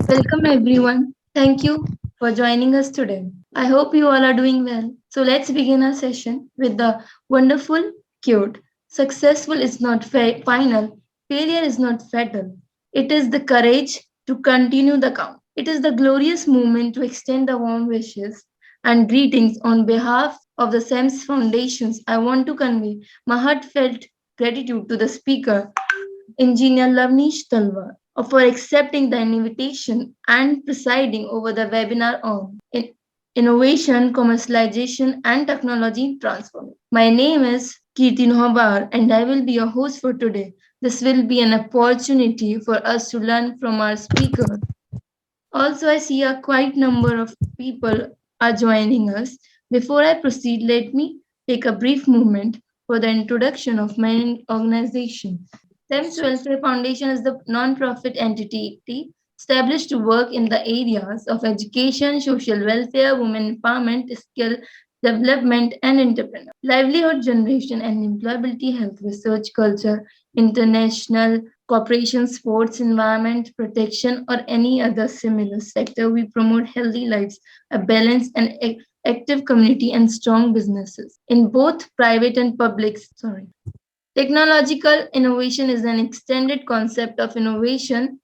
Welcome everyone. Thank you for joining us today. I hope you all are doing well. So let's begin our session with the wonderful quote. Successful is not final, failure is not fatal. It is the courage to continue the count. It is the glorious moment to extend the warm wishes and greetings on behalf of the SEMS Foundations. I want to convey my heartfelt gratitude to the speaker Engineer Lavnish Talwar for accepting the invitation and presiding over the webinar on Innovation, Commercialization and Technology Transformation. My name is Kirti Nohabar and I will be your host for today. This will be an opportunity for us to learn from our speaker. Also, I see a quite number of people are joining us. Before I proceed, let me take a brief moment for the introduction of my organization. SEMS Welfare Foundation is the non-profit entity established to work in the areas of education, social welfare, women empowerment, skill development, and entrepreneur, livelihood generation and employability, health research, culture, international cooperation, sports, environment protection, or any other similar sector. We promote healthy lives, a balanced and active community, and strong businesses in both private and public. Sorry. Technological innovation is an extended concept of innovation.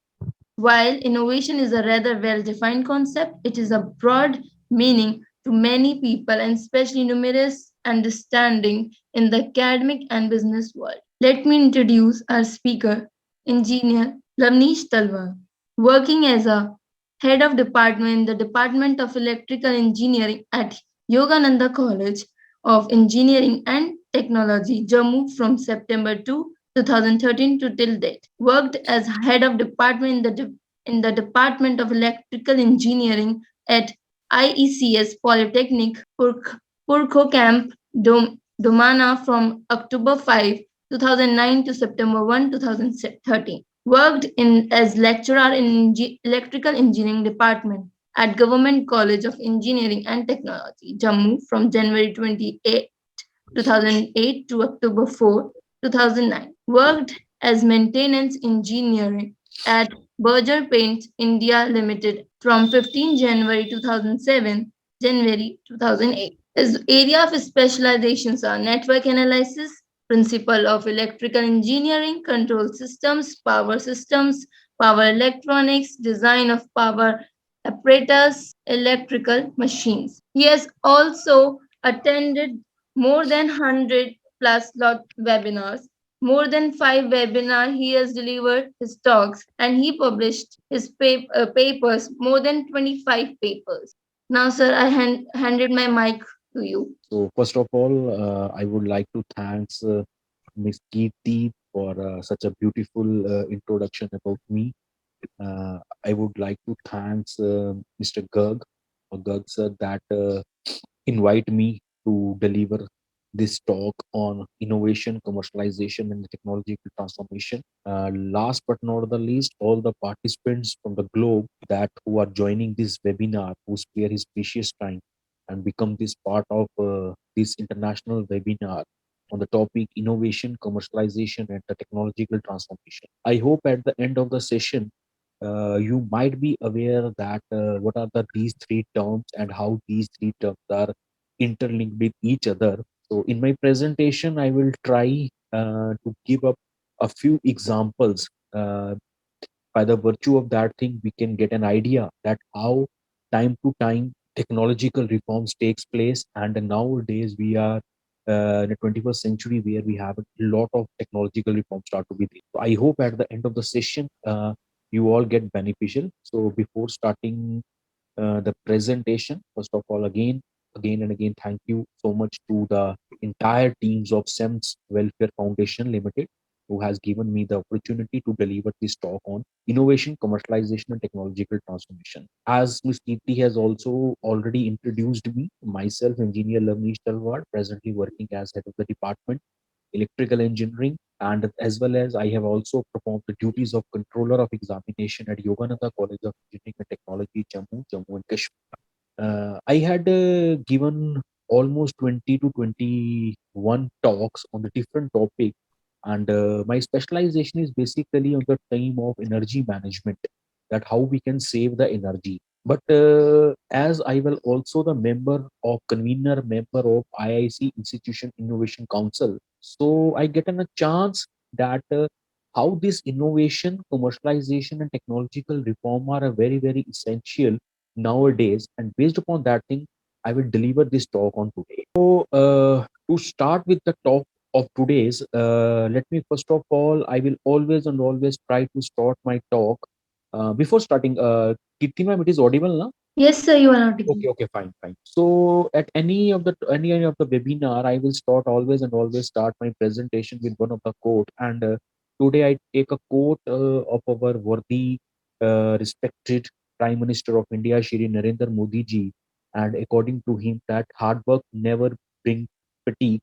While innovation is a rather well defined concept, it is a broad meaning to many people and especially numerous understanding in the academic and business world. Let me introduce our speaker, Engineer Lavnish Talwar, working as a head of department in the Department of Electrical Engineering at Yogananda College of Engineering and Technology, Jammu from September 2013 to till date. Worked as head of department in the Department of Electrical Engineering at IECS Polytechnic, Purkho Camp, Domana from October 5, 2009 to September 1, 2013. Worked as lecturer in Electrical Engineering Department at Government College of Engineering and Technology, Jammu from January 28, 2008 to October 4, 2009. Worked as maintenance engineer at Berger Paints India Limited from 15 January 2007 January 2008. His area of specializations are network analysis, principle of electrical engineering, control systems, power electronics, design of power apparatus, electrical machines. He has also attended more than 100 plus lot webinars, more than 5 webinars he has delivered his talks, and he published his papers, more than 25 papers. Now, sir, I handed my mic to you. So first of all, I would like to thanks Miss Kirti for such a beautiful introduction about me. I would like to thanks Mr. Garg or Garg sir that invite me to deliver this talk on innovation, commercialization, and technological transformation. Last but not the least, all the participants from the globe that who are joining this webinar, who spare his precious time and become this part of this international webinar on the topic innovation, commercialization, and the technological transformation. I hope at the end of the session, you might be aware that what are these three terms and how these three terms are interlinked with each other. So, in my presentation, I will try to give up a few examples. By the virtue of that thing, we can get an idea that how time to time technological reforms takes place, and nowadays we are in the 21st century where we have a lot of technological reforms start to be there. So I hope at the end of the session you all get beneficial. So before starting the presentation, first of all, again and again, thank you so much to the entire teams of SEMS Welfare Foundation Limited, who has given me the opportunity to deliver this talk on innovation, commercialization, and technological transformation. As Ms. Kirti has also already introduced me, myself, Engineer Lavnish Talwar, presently working as head of the department, electrical engineering, and as well as I have also performed the duties of controller of examination at Yogananda College of Engineering and Technology, Jammu and Kashmir. I had given almost 20 to 21 talks on the different topic, and my specialization is basically on the theme of energy management. that how we can save the energy. But as I will also the convener member of IIC Institution Innovation Council, so I get a chance that how this innovation, commercialization, and technological reform are a very essential nowadays. And based upon that thing, I will deliver this talk on today. So to start with the talk of today's, let me first of all, I will always and always try to start my talk. Before starting, Kirti ma'am, it is audible now? Yes, sir, you are audible. Okay, okay, fine, fine. So at any of the webinar, I will start always and always start my presentation with one of the quote. And today I take a quote of our worthy, respected Prime Minister of India, Shri Narendra Modi ji. And according to him, that hard work never brings fatigue;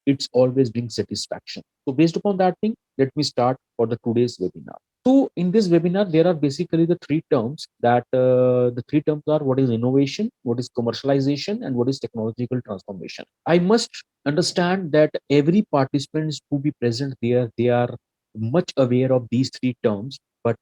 it's always brings satisfaction. So based upon that thing, let me start for the today's webinar. So in this webinar, there are basically the three terms that the three terms are what is innovation, what is commercialization, and what is technological transformation. I must understand that every participants who be present there, they are much aware of these three terms. But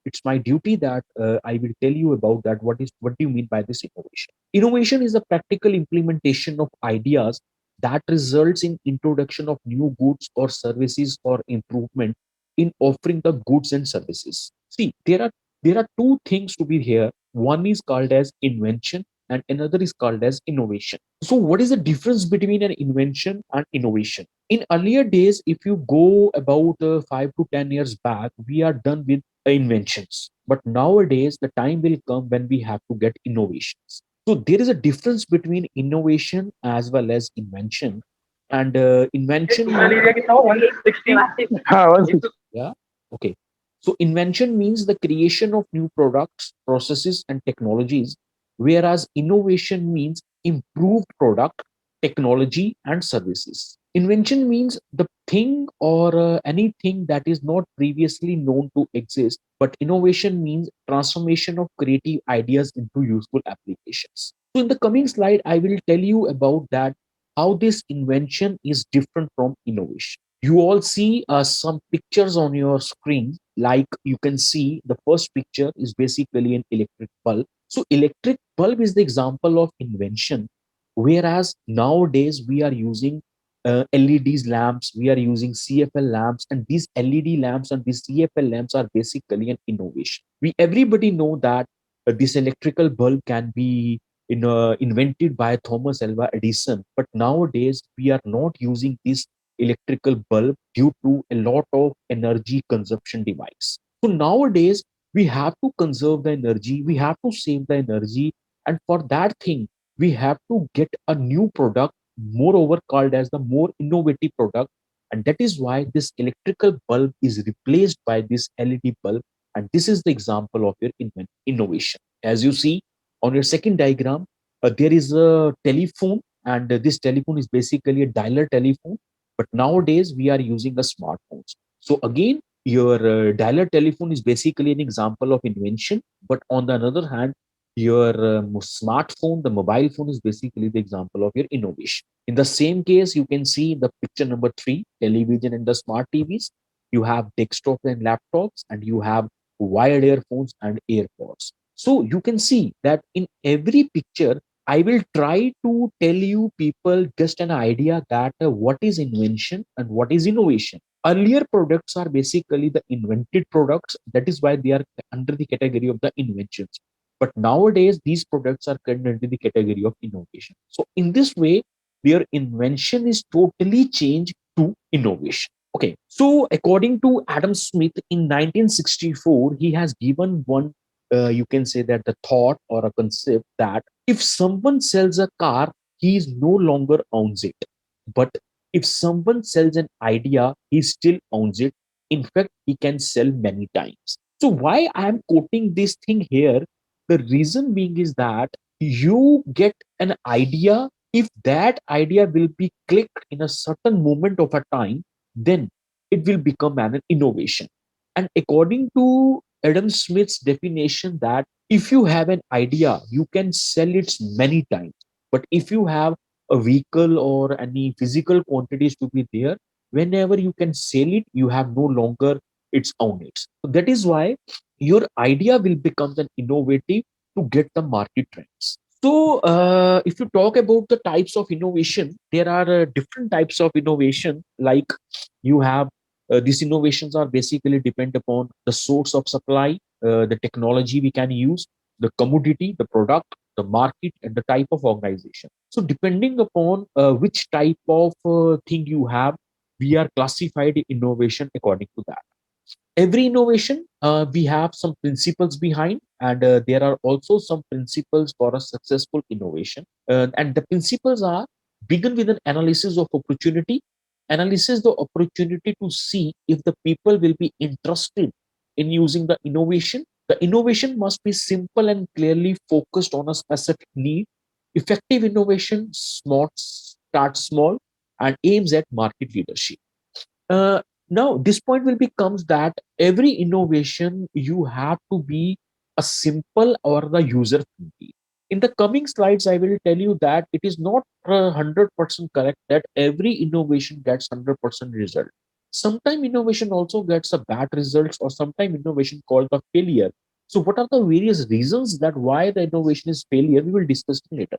it's my duty that I will tell you about that. What do you mean by this innovation? Innovation is a practical implementation of ideas that results in introduction of new goods or services or improvement in offering the goods and services. See, there are two things to be here. One is called as invention and another is called as innovation. So what is the difference between an invention and innovation? In earlier days, if you go about 5 to 10 years back, we are done with inventions. But nowadays, the time will come when we have to get innovations. So there is a difference between innovation as well as invention. And invention means yeah. Okay. So invention means the creation of new products, processes, and technologies, whereas innovation means improved product, technology, and services. Invention means the thing or anything that is not previously known to exist, but innovation means transformation of creative ideas into useful applications. So in the coming slide, I will tell you about that how this invention is different from innovation. You all see some pictures on your screen. Like you can see, the first picture is basically an electric bulb. So electric bulb is the example of invention, whereas nowadays we are using LEDs lamps, we are using CFL lamps, and these LED lamps and these CFL lamps are basically an innovation. We everybody know that this electrical bulb can be invented by Thomas Alva Edison, but nowadays we are not using this electrical bulb due to a lot of energy consumption device. So nowadays we have to conserve the energy, we have to save the energy, and for that thing we have to get a new product, moreover called as the more innovative product, and that is why this electrical bulb is replaced by this LED bulb, and this is the example of your innovation. As you see on your second diagram, there is a telephone, and this telephone is basically a dialer telephone, but nowadays we are using the smartphones. So again, your dialer telephone is basically an example of invention, but on the other hand, your smartphone, the mobile phone, is basically the example of your innovation. In the same case, you can see the picture number 3, television and the smart TVs. You have desktop and laptops, and you have wired earphones and AirPods. So you can see that in every picture, I will try to tell you people just an idea that what is invention and what is innovation. Earlier products are basically the invented products. That is why they are under the category of the inventions. But nowadays, these products are under the category of innovation. So in this way, their invention is totally changed to innovation. Okay, so according to Adam Smith in 1964, he has given one, you can say that the thought or a concept that if someone sells a car, he is no longer owns it. But if someone sells an idea, he still owns it. In fact, he can sell many times. So why I am quoting this thing here? The reason being is that you get an idea. If that idea will be clicked in a certain moment of a time, then it will become an innovation. And according to Adam Smith's definition, that if you have an idea, you can sell it many times. But if you have a vehicle or any physical quantities to be there, whenever you can sell it, you have no longer its own it. So that is why your idea will become an innovative to get the market trends. So, if you talk about the types of innovation, there are different types of innovation. Like you have these innovations are basically depend upon the source of supply, the technology we can use, the commodity, the product, the market, and the type of organization. So, depending upon which type of thing you have, we are classified innovation according to that. Every innovation we have some principles behind, and there are also some principles for a successful innovation. And the principles are: begin with an analysis of opportunity, analysis the opportunity to see if the people will be interested in using the innovation. The innovation must be simple and clearly focused on a specific need. Effective innovation smart starts small and aims at market leadership. uh, Now this point will becomes that every innovation you have to be a simple or the user friendly. In the coming slides I will tell you that it is not 100% correct that every innovation gets 100% result. Sometimes innovation also gets a bad results, or sometimes innovation called a failure. So what are the various reasons that why the innovation is failure, we will discuss later.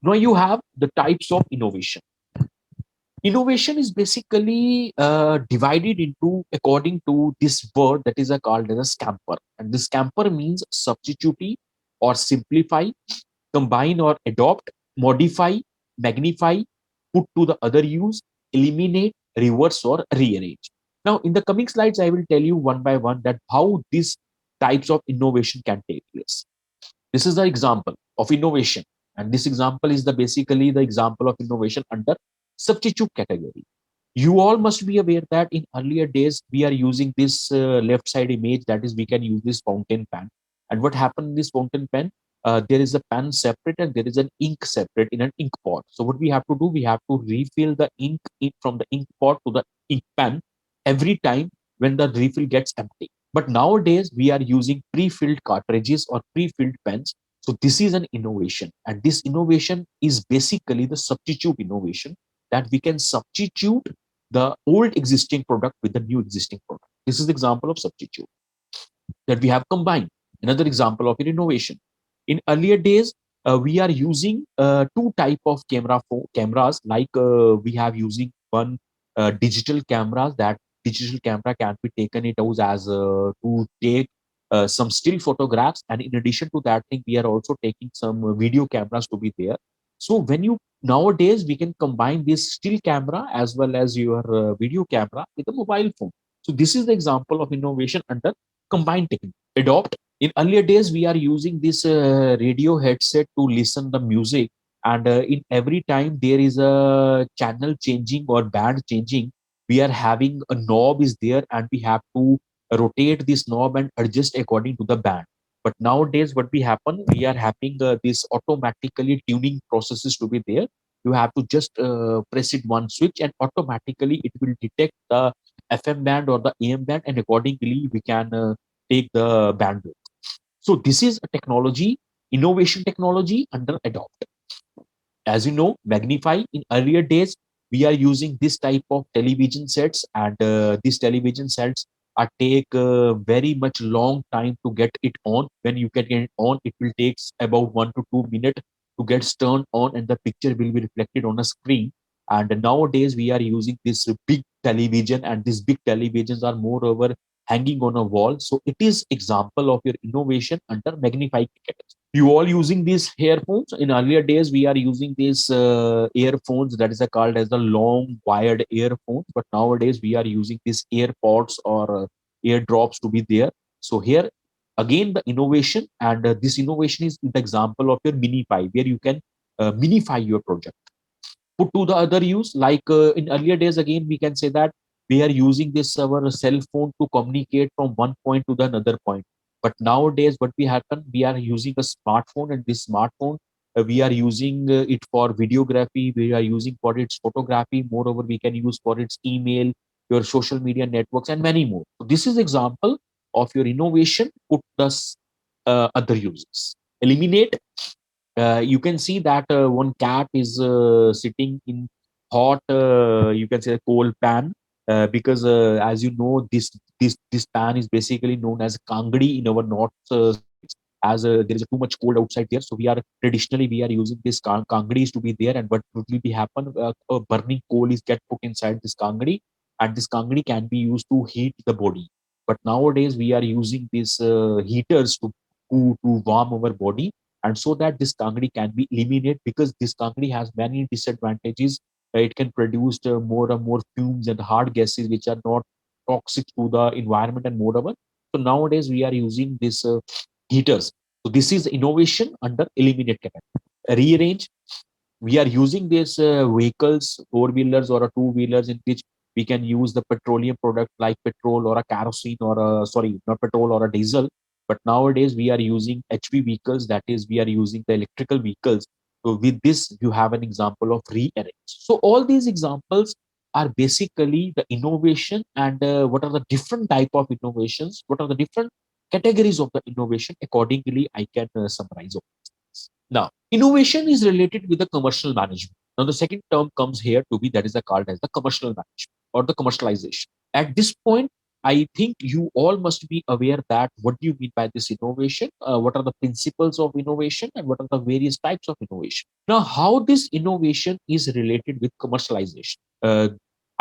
Now you have the types of innovation. Innovation is basically divided into according to this word that is called as a scamper, and this scamper means substitute or simplify, combine or adopt, modify, magnify, put to the other use, eliminate, reverse or rearrange. Now in the coming slides I will tell you one by one that how these types of innovation can take place. This is the example of innovation, and this example is the basically the example of innovation under substitute category. You all must be aware that in earlier days we are using this left side image, that is we can use this fountain pen. And what happened in this fountain pen, there is a pen separate and there is an ink separate in an ink pot. So what we have to do, we have to refill the ink from the ink pot to the ink pen every time when the refill gets empty. But nowadays we are using pre-filled cartridges or pre-filled pens. So this is an innovation, and this innovation is basically the substitute innovation, that we can substitute the old existing product with the new existing product. This is the example of substitute that we have combined. Another example of an innovation. In earlier days, we are using two type of cameras, like we have using one digital cameras. That digital camera can be taken it out as to take some still photographs, and in addition to that thing we are also taking some video cameras to be there. So when you nowadays we can combine this still camera as well as your video camera with a mobile phone. So this is the example of innovation under combined technique. Adopt. In earlier days we are using this radio headset to listen the music, and in every time there is a channel changing or band changing, we are having a knob is there, and we have to rotate this knob and adjust according to the band. But nowadays what we happen, we are having this automatically tuning processes to be there. You have to just press it one switch and automatically it will detect the FM band or the AM band, and accordingly we can take the bandwidth. So this is a technology, innovation technology under adopt. As you know, magnify. In earlier days we are using this type of television sets, and these television sets are take very much long time to get it on. When you can get it on, it will take about 1 to 2 minutes to get turned on, and the picture will be reflected on a screen. And nowadays we are using this big television, and these big televisions are moreover hanging on a wall. So it is example of your innovation under magnify. You all using these earphones. In earlier days we are using these earphones that is called as the long wired earphones, but nowadays we are using these airpods or eardrops to be there. So here again the innovation, and this innovation is the example of your minify, where you can minify your project, put to the other use. Like in earlier days again we can say that we are using this our cell phone to communicate from one point to the another point. But nowadays what we happen, we are using a smartphone, and this smartphone we are using it for videography, we are using for its photography, moreover we can use for its email, your social media networks and many more. So this is example of your innovation, put the other uses. Eliminate. You can see that one cat is sitting in hot, you can say, coal pan. because as you know, this pan is basically known as kangdi in our north sides, as there is a too much cold outside there. So we are traditionally we are using this kangdis to be there. And what will be happen, a burning coal is get put inside this kangdi, and this kangdi can be used to heat the body. But nowadays we are using these heaters to warm our body, and so that this kangdi can be eliminated, because this kangdi has many disadvantages. It can produce more and more fumes and hard gases which are not toxic to the environment and moreover. So nowadays we are using these heaters. So this is innovation under eliminate capacity. Rearrange, we are using these vehicles, four wheelers or a two wheelers, in which we can use the petroleum product like petrol or a kerosene or a, sorry, not petrol or a diesel. But nowadays we are using HV vehicles, that is, we are using the electrical vehicles. So with this, you have an example of rearrange. So all these examples are basically the innovation, and what are the different type of innovations, what are the different categories of the innovation. Accordingly, I can summarize all these. Now, innovation is related with the commercial management. Now, the second term comes here to be, that is called as the commercial management or the commercialization. At this point, I think you all must be aware that what do you mean by this innovation? What are the principles of innovation, and what are the various types of innovation? Now, how this innovation is related with commercialization?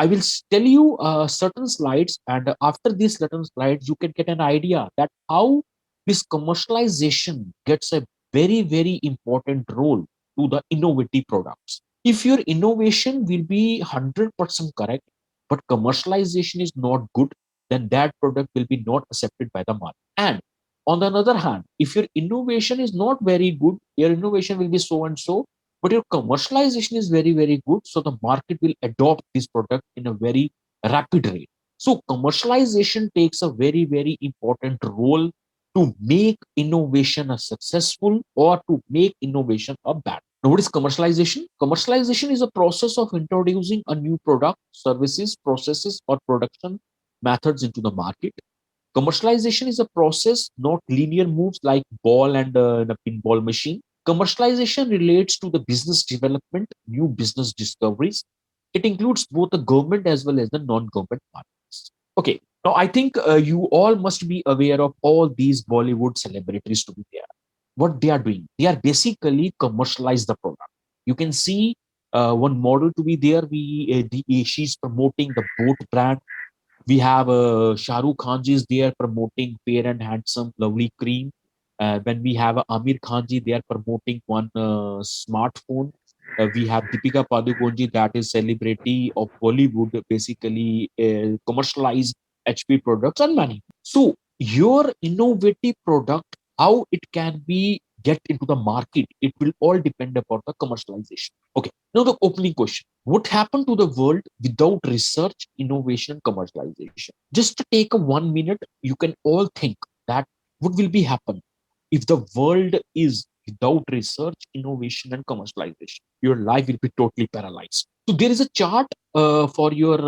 I will tell you certain slides, and after these certain slides, you can get an idea that how this commercialization gets a very, very important role to the innovative products. If your innovation will be 100% correct, but commercialization is not good, then that product will be not accepted by the market. And on the other hand, if your innovation is not very good, your innovation will be so and so, but your commercialization is very, very good, so the market will adopt this product in a very rapid rate. So commercialization takes a very, very important role to make innovation a successful or to make innovation a bad. Now, what is commercialization? Commercialization is a process of introducing a new product, services, processes, or production methods into the market. Commercialization is a process, not linear moves like ball and a pinball machine. Commercialization relates to the business development, new business discoveries. It includes both the government as well as the non-government markets. Okay, now I think you all must be aware of all these Bollywood celebrities to be there. What they are doing, they are basically commercialize the product. You can see one model to be there. She's promoting the boat brand. We have Shah Rukh Khan ji is there promoting Fair and Handsome Lovely Cream. When we have Amir Khan ji, they are promoting one smartphone. We have Deepika Padukone ji, that is celebrity of Bollywood, basically commercialize HP products and many. So your innovative product, how it can be get into the market, it will all depend upon the commercialization. Okay. Now the opening question: what happened to the world without research, innovation, commercialization? Just to take a 1 minute, you can all think that what will be happen if the world is without research, innovation, and commercialization. Your life will be totally paralyzed. So there is a chart for your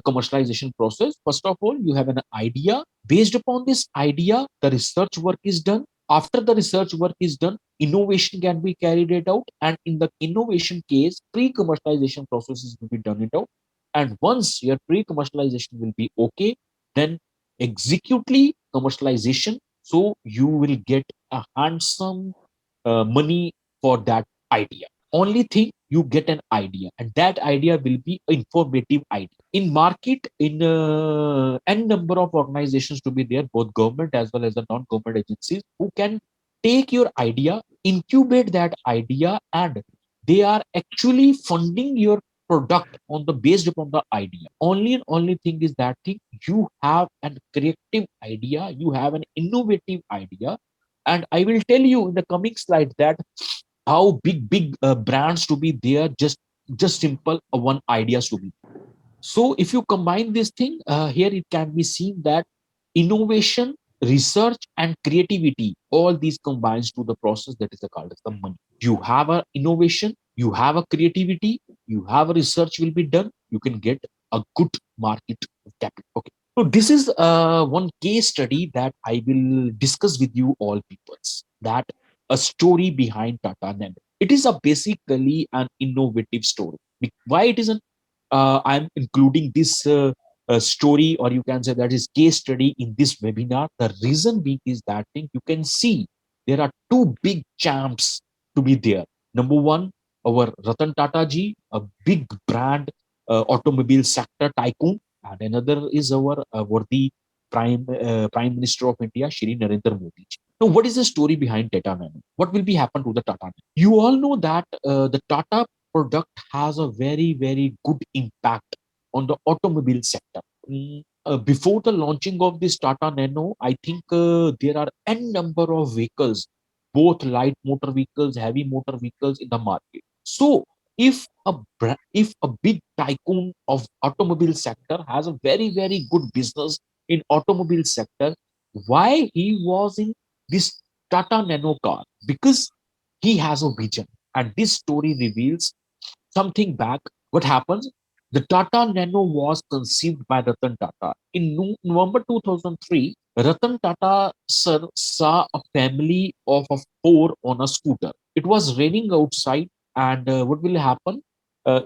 commercialization process. First of all, you have an idea. Based upon this idea, the research work is done. After the research work is done, innovation can be carried it out, and in the innovation case, pre-commercialization processes will be done it out. And once your pre-commercialization will be okay, then executely commercialization, so you will get a handsome money for that idea. Only thing, you get an idea, and that idea will be informative idea. In market, in n number of organizations to be there, both government as well as the non-government agencies, who can take your idea, incubate that idea, and they are actually funding your product on the based upon the idea. Only and only thing is that thing, you have an creative idea, you have an innovative idea. And I will tell you in the coming slide that how big brands to be there, just simple one ideas to be. So if you combine this thing, here it can be seen that innovation, research, and creativity, all these combines to the process that is called as the money. You have a innovation, you have a creativity, you have a research will be done, you can get a good market capital. Okay. So this is one case study that I will discuss with you all peoples. That a story behind Tata Nano. It is a basically an innovative story. Why it is an I'm including this story, or you can say that is case study in this webinar. The reason being is that thing you can see there are two big champs to be there. Number one, our Ratan Tata ji, a big brand automobile sector tycoon, and another is our worthy Prime Minister of India, Shri Narendra Modi ji. Now, what is the story behind Tata Nano? What will be happen to the Tata Nano? You all know that the Tata product has a very good impact on the automobile sector. Before the launching of this Tata Nano, I think there are n number of vehicles, both light motor vehicles, heavy motor vehicles in the market. So, if a big tycoon of automobile sector has a very good business in automobile sector, why he was in this Tata Nano car? Because he has a vision, and this story reveals something back. What happens? The Tata Nano was conceived by Ratan Tata. In November 2003, Ratan Tata sir saw a family of four on a scooter. It was raining outside, and what will happen?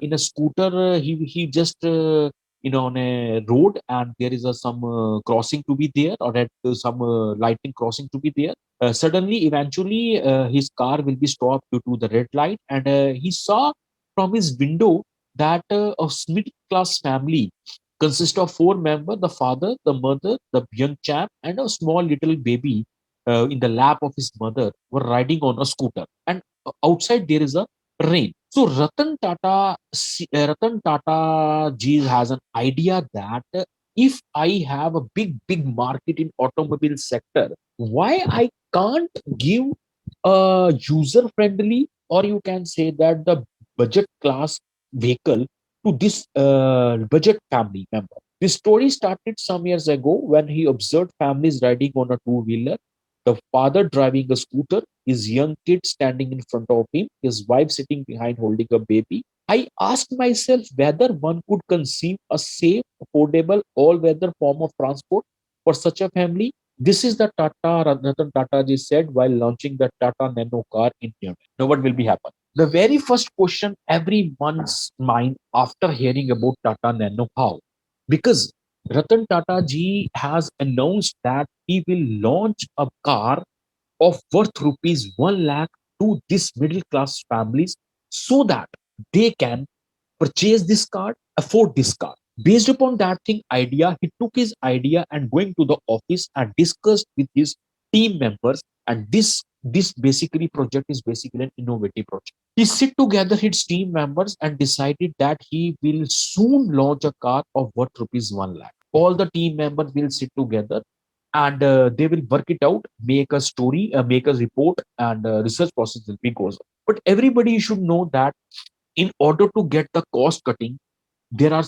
In a scooter, he just on a road, and there is some crossing to be there, or at some lighting crossing to be there. Suddenly, eventually, his car will be stopped due to the red light, and he saw from his window that a middle class family consists of four members: the father, the mother, the young chap, and a small little baby in the lap of his mother were riding on a scooter. And outside there is a rain. So Ratan Tata ji has an idea that if I have a big market in automobile sector, why I can't give a user friendly, or you can say that the budget class vehicle to this budget family member. This story started some years ago when he observed families riding on a two wheeler, the father driving a scooter, his young kid standing in front of him, his wife sitting behind holding a baby. I asked myself whether one could conceive a safe, affordable, all weather form of transport for such a family. This is the Ratan Tata ji said while launching the Tata Nano car in New Delhi. Now, what will be happen? The very first question everyone's mind after hearing about Tata Nano, how? Because Ratan Tata ji has announced that he will launch a car of worth rupees 1 lakh to this middle class families so that they can purchase this card, afford this card. Based upon that thing idea, he took his idea and going to the office and discussed with his team members. And this basically project is basically an innovative project. He sit together his team members and decided that he will soon launch a car of worth rupees 1 lakh. All the team members will sit together and they will work it out, make a story, make a report, and research process will be goes on. But everybody should know that in order to get the cost cutting, there are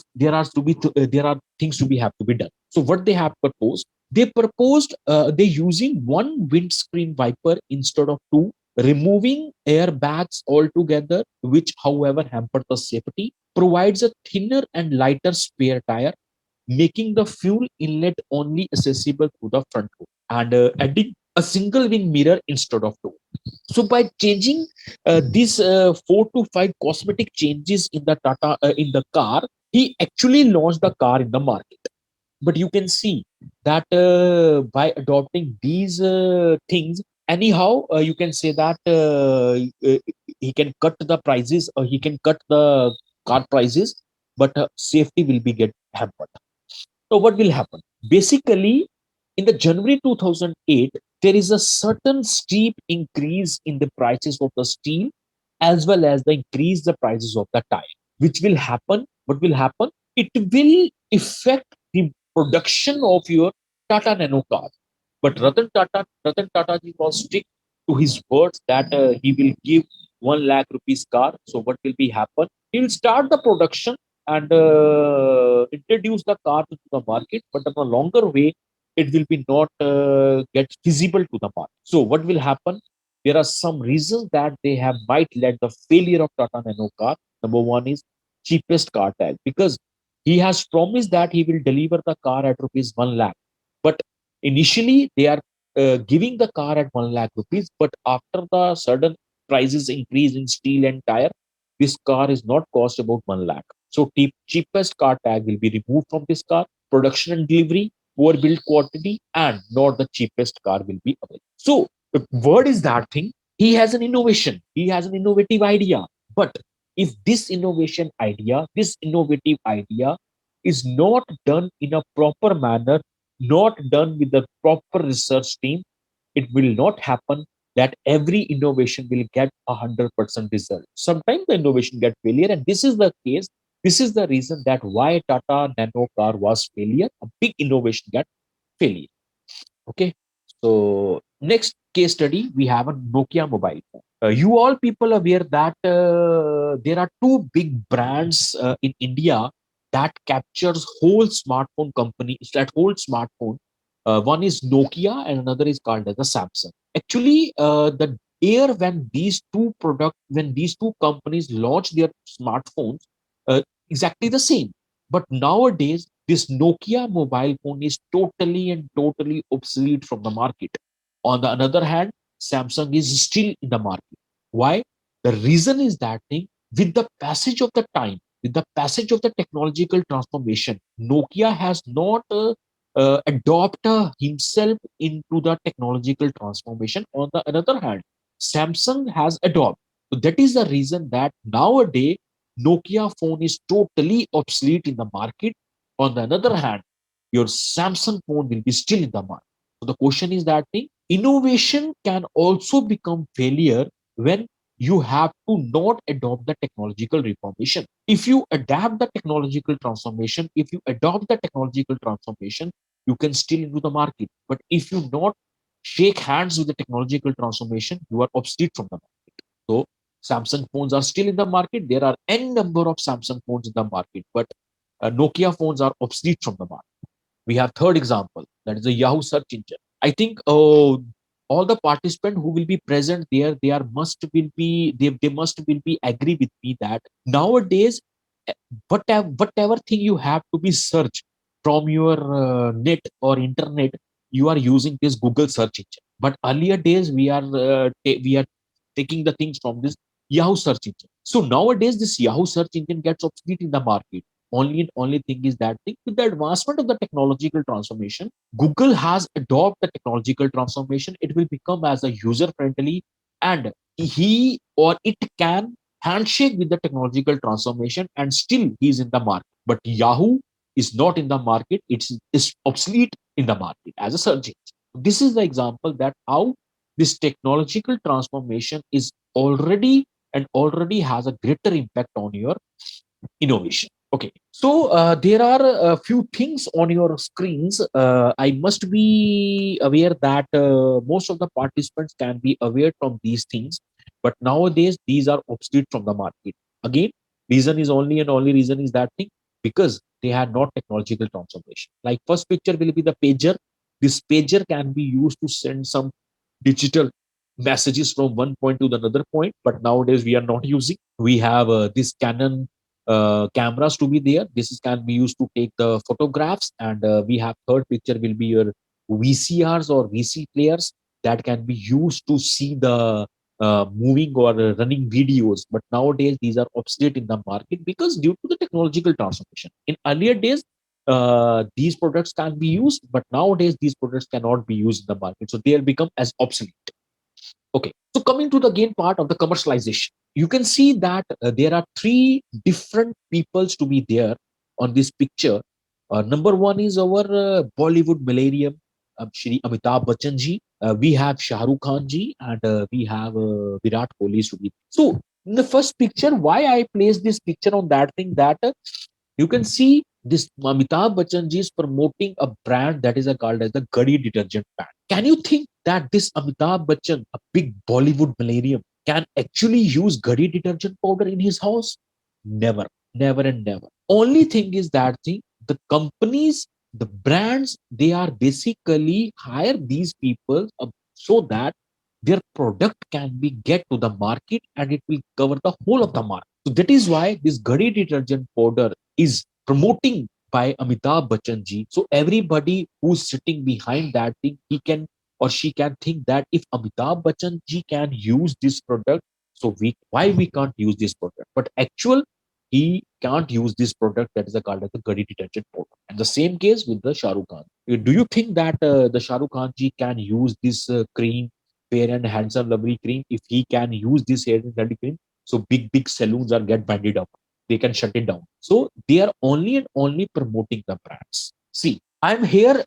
things to be have to be done. So what they have proposed, they using one windscreen wiper instead of two, removing airbags altogether, which however hamper the safety, provides a thinner and lighter spare tire, making the fuel inlet only accessible through the front door, and adding a single wing mirror instead of two. So by changing these 4 to 5 cosmetic changes in the Tata in the car, he actually launched the car in the market. But you can see that by adopting these things, anyhow, you can say that he can cut the prices, or he can cut the car prices, but safety will be get hampered. So what will happen? Basically, in the January 2008, there is a certain steep increase in the prices of the steel, as well as the increase the prices of the tire. Which will happen? What will happen? It will affect the production of your Tata Nano car. But Ratan Tata ji was stick to his words that he will give 1 lakh rupees car. So what will be happen? He will start the production and introduce the car to the market, but in a longer way, it will be not get feasible to the market. So what will happen? There are some reasons that they have might led the failure of Tata Nano car. Number one is cheapest car tag, because he has promised that he will deliver the car at rupees 1 lakh, but initially they are giving the car at 1 lakh rupees, but after the sudden prices increase in steel and tire, this car is not cost about 1 lakh. So cheapest car tag will be removed from this car, production and delivery, poor build quality, and not the cheapest car will be available. So the word is that thing. He has an innovation. He has an innovative idea. But if this innovative idea is not done in a proper manner, not done with the proper research team, it will not happen that every innovation will get 100% result. Sometimes the innovation get failure, and this is the case. This is the reason that why Tata Nano car was failure. A big innovation got failure. Okay. So next case study, we have a Nokia mobile phone. You all people aware that there are two big brands in India that captures whole smartphone company, that whole smartphone. One is Nokia and another is called as the Samsung. Actually, the year when these two companies launched their smartphones, exactly the same. But nowadays, this Nokia mobile phone is totally and totally obsolete from the market. On the other hand, Samsung is still in the market. Why? The reason is that thing, with the passage of the time, with the passage of the technological transformation, Nokia has not adopted himself into the technological transformation. On the other hand, Samsung has adopted. So that is the reason that nowadays Nokia phone is totally obsolete in the market. On the other hand, your Samsung phone will be still in the market. So the question is that thing, innovation can also become failure when you have to not adopt the technological reformation. If you adapt the technological transformation, if you adopt the technological transformation, you can still into the market. But if you not shake hands with the technological transformation, you are obsolete from the market. So Samsung phones are still in the market. There are n number of Samsung phones in the market, but Nokia phones are obsolete from the market. We have third example, that is a Yahoo search engine. I think all the participants who will be present there, they must will be agree with me that nowadays, eh, whatever thing you have to be searched from your net or internet, you are using this Google search engine. But earlier days, we are taking the things from this Yahoo search engine. So nowadays, this Yahoo search engine gets obsolete in the market. Only thing is that thing, with the advancement of the technological transformation, Google has adopted the technological transformation. It will become as a user friendly, and he or it can handshake with the technological transformation, and still he's in the market. But Yahoo is not in the market. It's obsolete in the market as a search engine. This is the example that how this technological transformation is already has a greater impact on your innovation. Okay, so there are a few things on your screens. I must be aware that most of the participants can be aware from these things, but nowadays these are obsolete from the market. Again, reason is only and only reason is that thing, because they had not technological transformation. Like first picture will be the pager. This pager can be used to send some digital messages from one point to the another point, but nowadays we are not using. We have this Canon cameras to be there. This can be used to take the photographs, and we have third picture will be your VCRs or VC players that can be used to see the moving or running videos. But nowadays these are obsolete in the market because due to the technological transformation. In earlier days, these products can be used, but nowadays these products cannot be used in the market, so they will become as obsolete. Okay, so coming to the again part of the commercialization, you can see that there are three different peoples to be there on this picture. Number one is our Bollywood millennium, Shri Amitabh Bachchan ji. We have Shah Rukh Khan ji, and we have Virat Kohli to be. So in the first picture, why I placed this picture on that thing, that you can see this Amitabh Bachchan ji is promoting a brand that is called as the Gadi detergent brand. Can you think that this Amitabh Bachchan, a big Bollywood millennium, can actually use Gadi detergent powder in his house? Never, never, and never. Only thing is that thing, the companies, the brands, they are basically hire these people so that their product can be get to the market and it will cover the whole of the market. So that is why this Gadi detergent powder is promoting by Amitabh Bachchan ji. So everybody who's sitting behind that thing, he can or she can think that if Amitabh Bachchan ji can use this product, so why we can't use this product? But actual he can't use this product that is a called as the Gadi detergent powder. And the same case with the Shah Rukh Khan. Do you think that the Shah Rukh Khan ji can use this cream, Fair and Handsome Lovely cream? If he can use this hair and lovely cream, so big saloons are get banded up. They can shut it down. So they are only and only promoting the brands. See, I'm here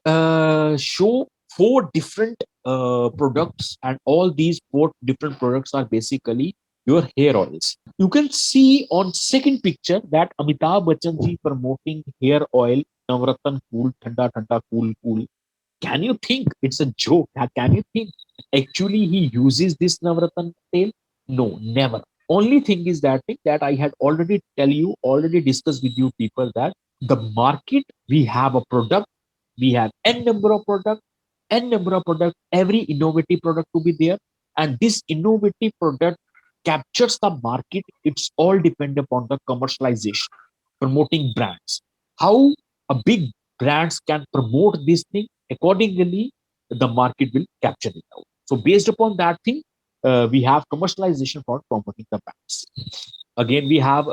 show four different products, and all these four different products are basically your hair oils. You can see on second picture that Amitabh Bachchan ji promoting hair oil Navratan Cool, Thanda Thanda Cool Cool. Can you think it's a joke? Can you think actually he uses this Navratan tail? No, never. Only thing is that thing that I had already tell you, already discussed with you people that the market, we have a product, we have n number of product, n number of product, every innovative product to be there, and this innovative product captures the market. It's all depend upon the commercialization, promoting brands. How a big brands can promote this thing accordingly, the market will capture it out. So based upon that thing, we have commercialization for promoting the brands. Again, we have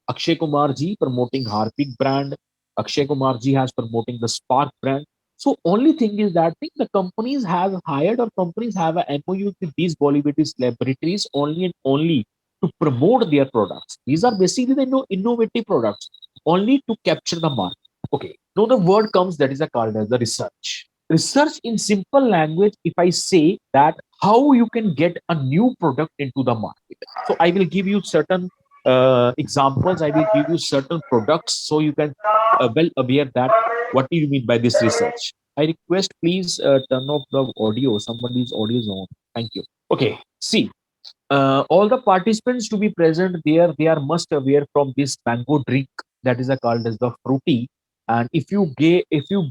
Akshay Kumar ji promoting Harpic brand. Akshay Kumar ji has promoting the Spark brand. So only thing is that thing the companies have hired or companies have a MOU with these Bollywood celebrities only and only to promote their products. These are basically the innovative products only to capture the market. Okay. Now the word comes that is a called as the research. Research in simple language, if I say that how you can get a new product into the market. So I will give you certain examples. I will give you certain products so you can well aware that what do you mean by this research. I request please turn off the audio. Somebody's audio is on. Thank you. Okay. See, all the participants to be present there, they are must aware from this mango drink that is called as the fruity. And if you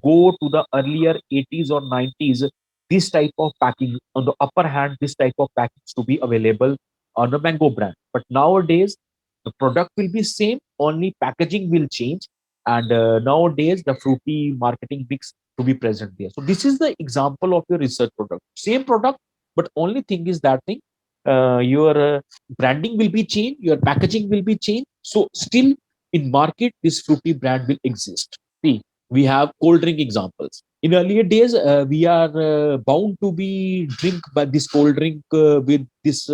go to the earlier 80s or 90s, this type of packing on the upper hand, this type of package to be available on a mango brand. But nowadays, the product will be same, only packaging will change. And nowadays, the fruity marketing mix to be present there. So this is the example of your research product. Same product, but only thing is that thing your branding will be changed, your packaging will be changed. So still in market, this fruity brand will exist. See, we have cold drink examples. In earlier days, we are bound to be drink by this cold drink with this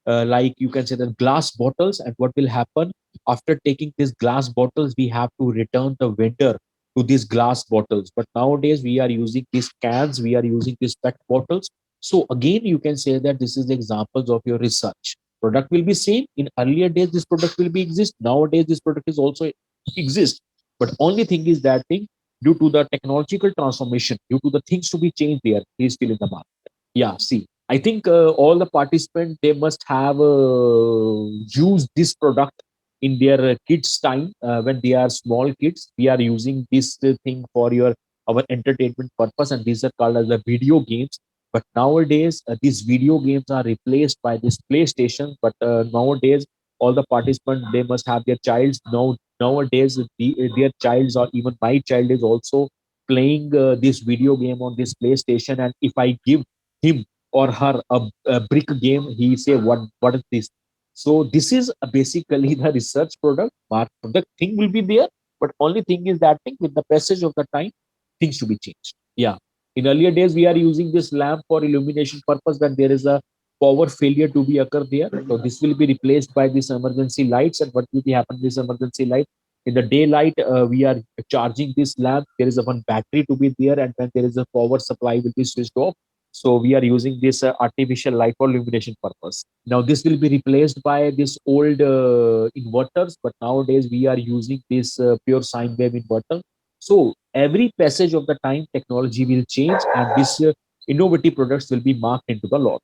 like you can say the glass bottles. And what will happen after taking these glass bottles? We have to return the vendor to these glass bottles. But nowadays we are using these cans, we are using these PET bottles. So again, you can say that this is the examples of your research. Product will be same. In earlier days, this product will be exist. Nowadays, this product is also exist. But only thing is that thing due to the technological transformation, due to the things to be changed there, he is still in the market. Yeah, see, I think all the participants they must have used this product in their kids' time when they are small kids. We are using this thing for your our entertainment purpose, and these are called as the video games. But nowadays, these video games are replaced by this PlayStation. But nowadays, all the participants they must have their childs now. Nowadays, their childs or even my child is also playing this video game on this PlayStation. And if I give him or her a brick game, he say what is this? So this is basically the research product. But product thing will be there, but only thing is that thing with the passage of the time, things to be changed. Yeah. In earlier days, we are using this lamp for illumination purpose when there is a power failure to be occur there. So this will be replaced by this emergency lights. And what will be happen this emergency light? In the daylight, we are charging this lamp. There is a one battery to be there, and when there is a power supply will be switched off. So we are using this artificial light for illumination purpose. Now this will be replaced by this old inverters, but nowadays we are using this pure sine wave inverter. So every passage of the time, technology will change, and this innovative products will be marked into the law.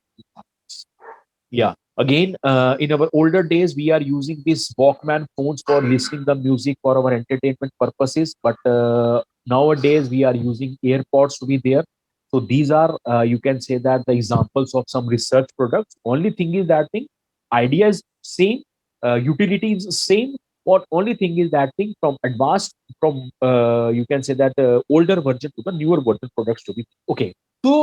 Yeah. Again, in our older days, we are using these Walkman phones for listening the music for our entertainment purposes. But nowadays, we are using AirPods to be there. So these are, you can say that the examples of some research products. Only thing is that thing, idea is same, utility is same, What only thing is that thing from advanced, from you can say that older version to the newer version products to be okay. So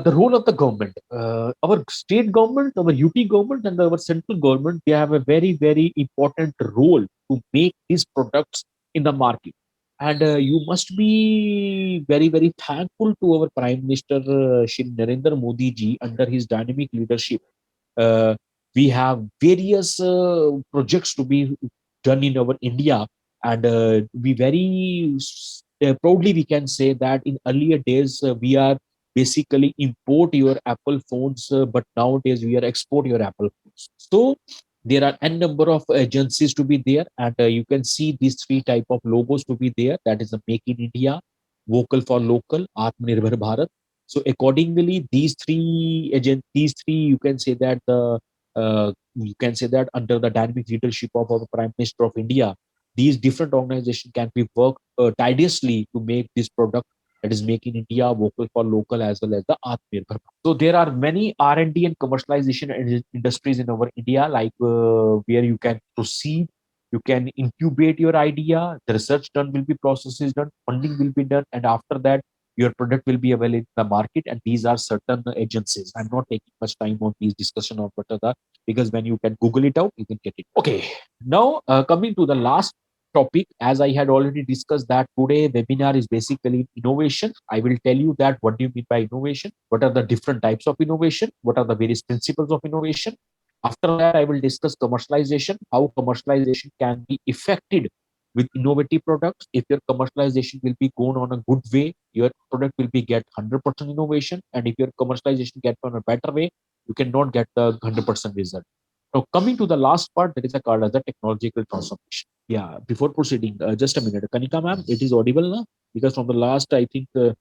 the role of the government, our state government, our UT government, and our central government, they have a very important role to make these products in the market. And you must be very thankful to our Prime Minister Shri Narendra Modi ji under his dynamic leadership. Uh, we have various projects to be done in our India, and we proudly we can say that in earlier days we are basically import your Apple phones, but nowadays we are export your Apple phones. So there are n number of agencies to be there, and you can see these three type of logos to be there. That is a Make in India, Vocal for Local, Atmanirbhar Bharat. So accordingly, these three, you can say that you can say that under the dynamic leadership of our Prime Minister of India, these different organizations can be worked tirelessly to make this product, that is Make in India, Vocal for Local, as well as the Atmanirbhar. So there are many R&D and commercialization industries in our India, like where you can proceed, you can incubate your idea, the research done will be, processes done, funding will be done, and after that your product will be available in the market. And these are certain agencies. I'm not taking much time on these discussion of what are the, because when you can Google it out, you can get it. Okay, now coming to the last topic, as I had already discussed that today webinar is basically innovation. I will tell you that what do you mean by innovation, what are the different types of innovation, what are the various principles of innovation. After that, I will discuss commercialization, how commercialization can be effected with innovative products. If your commercialization will be gone on a good way, your product will be get 100% innovation, and if your commercialization get on a better way, you cannot get the 100% result. Now coming to the last part, that is a called as the technological transformation. Yeah, before proceeding, just a minute, Kanika ma'am, it is audible now, because from the last I think Yes,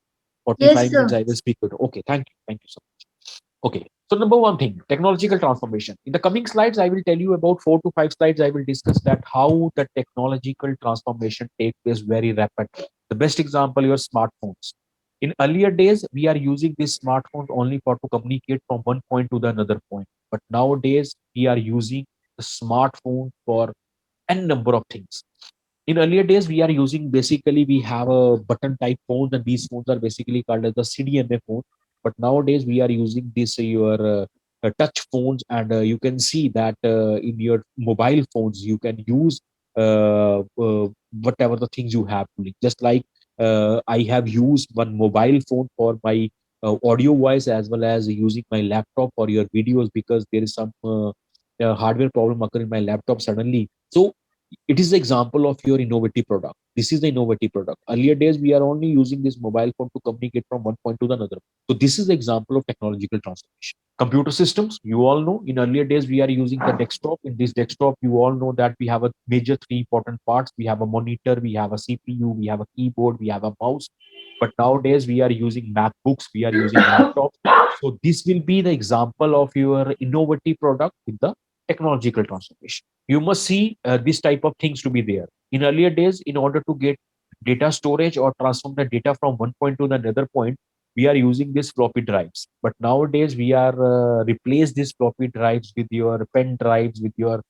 45 minutes sir. I will speak. Okay, thank you so much. Okay, so number one thing, technological transformation. In the coming slides, I will tell you about 4 to 5 slides. I will discuss that how the technological transformation takes place very rapidly. The best example, your smartphones. In earlier days, we are using these smartphones only for to communicate from one point to the another point. But nowadays, we are using the smartphone for n number of things. In earlier days, we are using, basically we have a button type phones, and these phones are basically called as the CDMA phone. But nowadays we are using this your touch phones, and you can see that in your mobile phones you can use whatever the things you have to link. Just like I have used one mobile phone for my audio voice, as well as using my laptop for your videos, because there is some hardware problem occur in my laptop suddenly. So it is the example of your innovative product. This is the innovative product. Earlier days, we are only using this mobile phone to communicate from one point to the another. So this is the example of technological transformation. Computer systems, you all know, in earlier days, we are using the desktop. In this desktop, you all know that we have a major three important parts. We have a monitor, we have a CPU, we have a keyboard, we have a mouse. But nowadays, we are using MacBooks, we are using laptops. So this will be the example of your innovative product with the technological transformation. You must see this type of things to be there. In earlier days, in order to get data storage or transform the data from one point to another point, we are using these floppy drives. But nowadays, we are replace these floppy drives with your pen drives, with your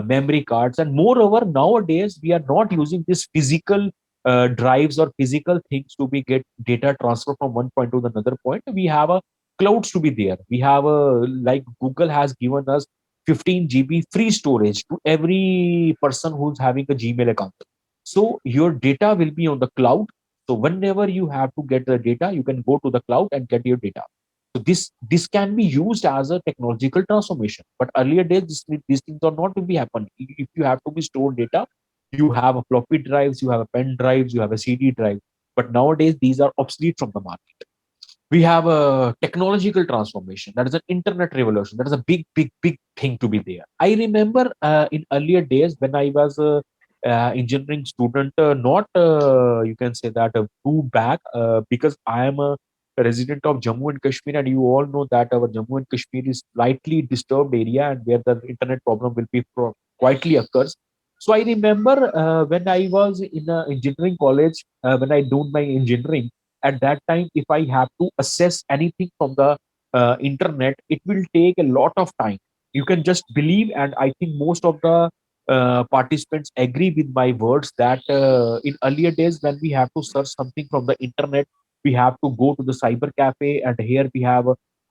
memory cards. And moreover, nowadays we are not using this physical drives or physical things to be get data transfer from one point to another point. We have a clouds to be there. We have a, like Google has given us 15 GB free storage to every person who's having a Gmail account. So your data will be on the cloud. So whenever you have to get the data, you can go to the cloud and get your data. So this can be used as a technological transformation. But earlier days, these things are not to be happen. If you have to be stored data, you have a floppy drives, you have a pen drives, you have a CD drive. But nowadays, these are obsolete from the market. We have a technological transformation, that is an internet revolution. That is a big thing to be there. I remember in earlier days when I was a engineering student, not you can say that too back, because I am a resident of Jammu and Kashmir, and you all know that our Jammu and Kashmir is slightly disturbed area, and where the internet problem will be quietly occurs. So I remember when I was in engineering college, when I do my engineering, at that time, if I have to assess anything from the internet, it will take a lot of time. You can just believe, and I think most of the participants agree with my words that in earlier days when we have to search something from the internet, we have to go to the cyber cafe, and here we have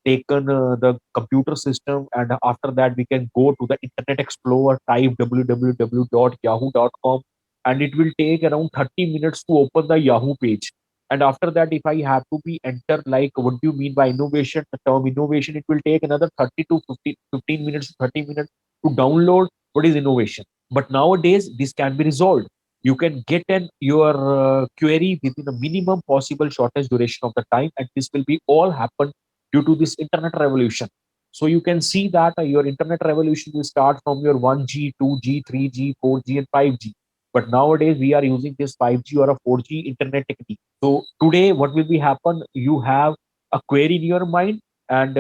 taken the computer system, and after that we can go to the internet explorer, type www.yahoo.com, and it will take around 30 minutes to open the Yahoo page. And after that, if I have to be enter like what do you mean by innovation, the term innovation, it will take another 30 to 50, 15 minutes to 30 minutes to download what is innovation. But nowadays this can be resolved. You can get an your query within a minimum possible shortest duration of the time, and this will be all happen due to this internet revolution. So you can see that your internet revolution will start from your 1G, 2G, 3G, 4G, and 5G. But nowadays we are using this 5G or a 4G internet technique. So today, what will be happen? You have a query in your mind, and